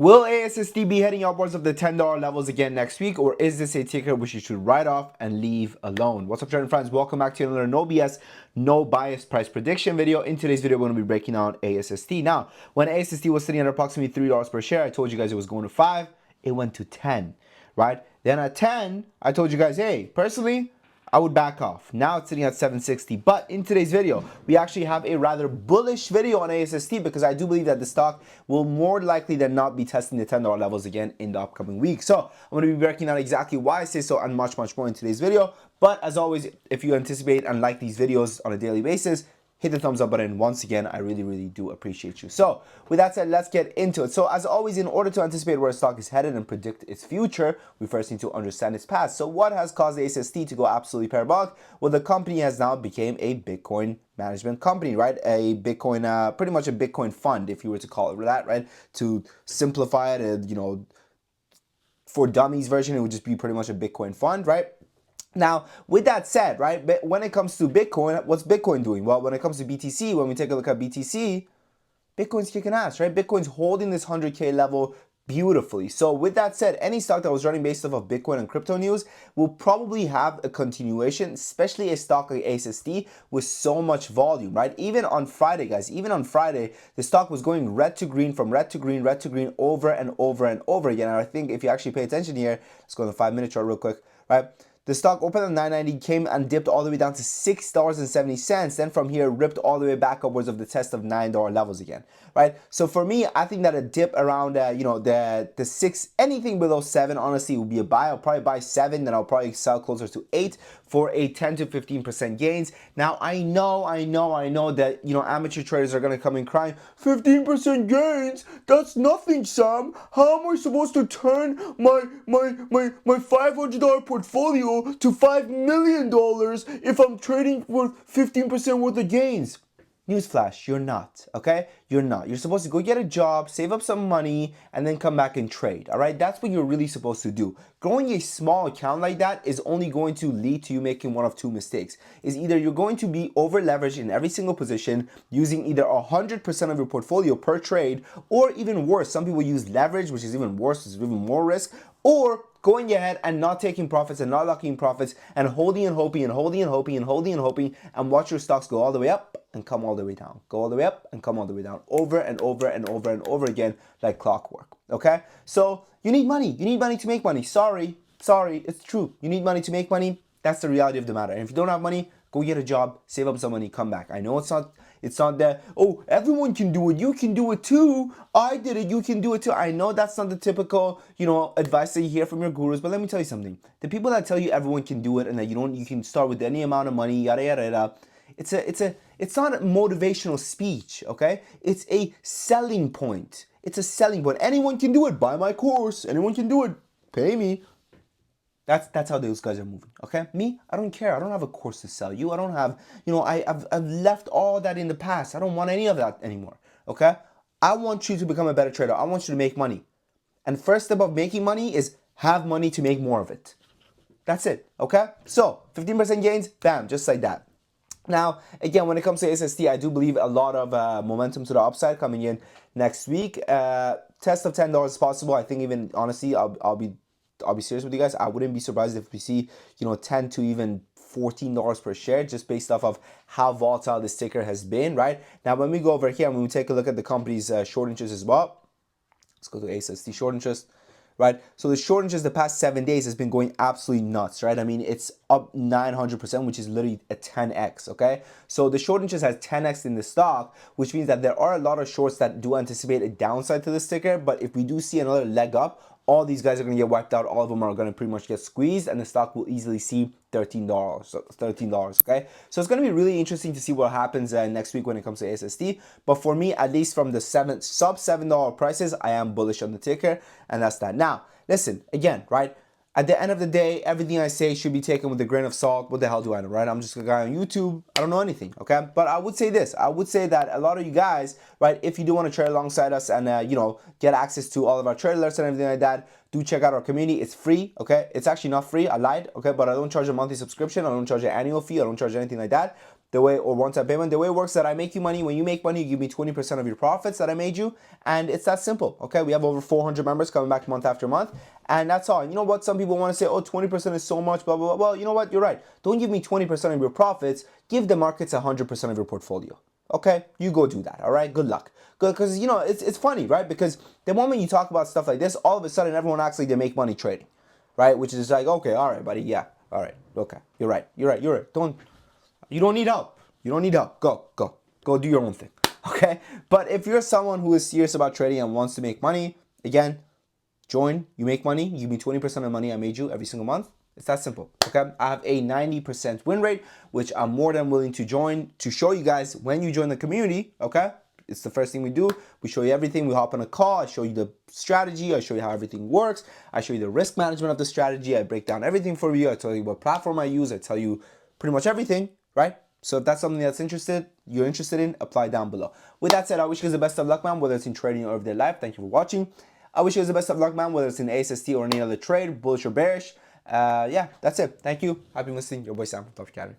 Will Asst be heading upwards of the $10 levels again next week, or is this a ticker which you should write off and leave alone? What's up, trading friends? Welcome back to another no BS, no bias price prediction video. In today's video, we're going to be breaking down Asst. Now, when Asst was sitting at approximately $3 per share, I told you guys it was going to 5. It went to 10, right? Then at 10, I told you guys, hey, personally, I would back off. Now it's sitting at 760. But in today's video, we actually have a rather bullish video on Asst because I do believe that the stock will more likely than not be testing the $10 levels again in the upcoming week. So I'm going to be breaking down exactly why I say so and much more in today's video. But as always, if you anticipate and like these videos on a daily basis, hit the thumbs up button. Once again, I really do appreciate you. So with that said, let's get into it. So as always, in order to anticipate where a stock is headed and predict its future, we first need to understand its past. So what has caused Asst to go absolutely parabolic? Well, the company has now become a Bitcoin management company, right? A Bitcoin, pretty much a Bitcoin fund, if you were to call it that, right? To simplify it, for dummies version, it would just be pretty much a Bitcoin fund, right? Now, with that said, right, when it comes to Bitcoin, what's Bitcoin doing? Well, when it comes to BTC, when we take a look at BTC, Bitcoin's kicking ass, right? Bitcoin's holding this 100K level beautifully. So with that said, any stock that was running based off of Bitcoin and crypto news will probably have a continuation, especially a stock like Asst with so much volume, right? Even on Friday, guys, even on Friday, the stock was going red to green, from red to green, red to green, over and over and over again. And I think if you actually pay attention here, let's go on the 5-minute chart real quick, right? The stock opened at 990, came and dipped all the way down to $6.70. Then from here, ripped all the way back upwards of the test of $9 levels again, right? So for me, I think that a dip around, the 6, anything below 7, honestly, would be a buy. I'll probably buy 7, then I'll probably sell closer to 8 for a 10 to 15% gains. Now, I know that, amateur traders are going to come in crying, 15% gains? That's nothing, Sam. How am I supposed to turn my $500 portfolio to $5 million if I'm trading for 15% worth of gains? Newsflash, you're not, okay? You're not. You're supposed to go get a job, save up some money, and then come back and trade, all right? That's what you're really supposed to do. Growing a small account like that is only going to lead to you making one of two mistakes. Is either you're going to be over leveraged in every single position, using either 100% of your portfolio per trade, or even worse, some people use leverage, which is even worse, is even more risk, or going ahead and not taking profits and not locking profits and holding and hoping and holding and hoping and holding and hoping, and watch your stocks go all the way up and come all the way down, go all the way up and come all the way down, over and over and over and over again, like clockwork. Okay, so you need money to make money. Sorry, it's true. You need money to make money. That's the reality of the matter. And if you don't have money, go get a job, save up some money, come back. I know it's not that, oh, everyone can do it, you can do it too, I did it, you can do it too. I know that's not the typical, advice that you hear from your gurus, but let me tell you something. The people that tell you everyone can do it and that you can start with any amount of money, yada yada yada, it's not a motivational speech, okay? It's a selling point. It's a selling point. Anyone can do it. Buy my course. Anyone can do it. Pay me. That's how those guys are moving, okay? Me, I don't care. I don't have a course to sell you. I don't have, I've left all that in the past. I don't want any of that anymore, okay? I want you to become a better trader. I want you to make money. And first step of making money is have money to make more of it. That's it, okay? So 15% gains, bam, just like that. Now, again, when it comes to Asst, I do believe a lot of momentum to the upside coming in next week. Test of $10 is possible. I think even, honestly, I'll be serious with you guys. I wouldn't be surprised if we see, $10 to even $14 per share, just based off of how volatile this ticker has been, right? Now, when we go over here and when we take a look at the company's short interest as well, let's go to Asst short interest. Right, so the short interest the past 7 days has been going absolutely nuts, right? I mean, it's up 900%, which is literally a 10x, okay? So the short interest has 10x in the stock, which means that there are a lot of shorts that do anticipate a downside to this ticker, but if we do see another leg up, all these guys are going to get wiped out. All of them are going to pretty much get squeezed, and the stock will easily see $13. So $13, okay? So it's going to be really interesting to see what happens next week when it comes to Asst. But for me, at least from the sub $7 prices, I am bullish on the ticker, and that's that. Now, listen, again, right? At the end of the day, everything I say should be taken with a grain of salt. What the hell do I know, right? I'm just a guy on YouTube. I don't know anything, okay? But I would say this. I would say that a lot of you guys, right, if you do want to trade alongside us and, get access to all of our trade alerts and everything like that, do check out our community. It's free, okay? It's actually not free. I lied, okay? But I don't charge a monthly subscription. I don't charge an annual fee. I don't charge anything like that. the way, or one-time payment, the way it works is that I make you money. When you make money, you give me 20% of your profits that I made you, and it's that simple, okay? We have over 400 members coming back month after month, and that's all. And you know what? Some people want to say, oh, 20% is so much, blah, blah, blah. Well, you know what? You're right. Don't give me 20% of your profits. Give the markets 100% of your portfolio. Okay, you go do that, all right? Good luck. Good, because, you know, it's funny, right? Because the moment you talk about stuff like this, all of a sudden everyone acts like they make money trading, right? Which is like, okay, all right, buddy, yeah, all right, okay, you're right. You don't need help. You don't need help. Go do your own thing, okay? But if you're someone who is serious about trading and wants to make money, again, join, you make money, you give me 20% of the money I made you every single month. It's that simple, okay? I have a 90% win rate, which I'm more than willing to join to show you guys when you join the community, okay? It's the first thing we do. We show you everything. We hop on a call. I show you the strategy. I show you how everything works. I show you the risk management of the strategy. I break down everything for you. I tell you what platform I use. I tell you pretty much everything, right? So if that's something you're interested in, apply down below. With that said, I wish you guys the best of luck, man, whether it's in trading or everyday life. Thank you for watching. I wish you guys the best of luck, man, whether it's in ASST or any other trade, bullish or bearish. Yeah, that's it. Thank you. Happy listening. Your boy Sam from Top Academy.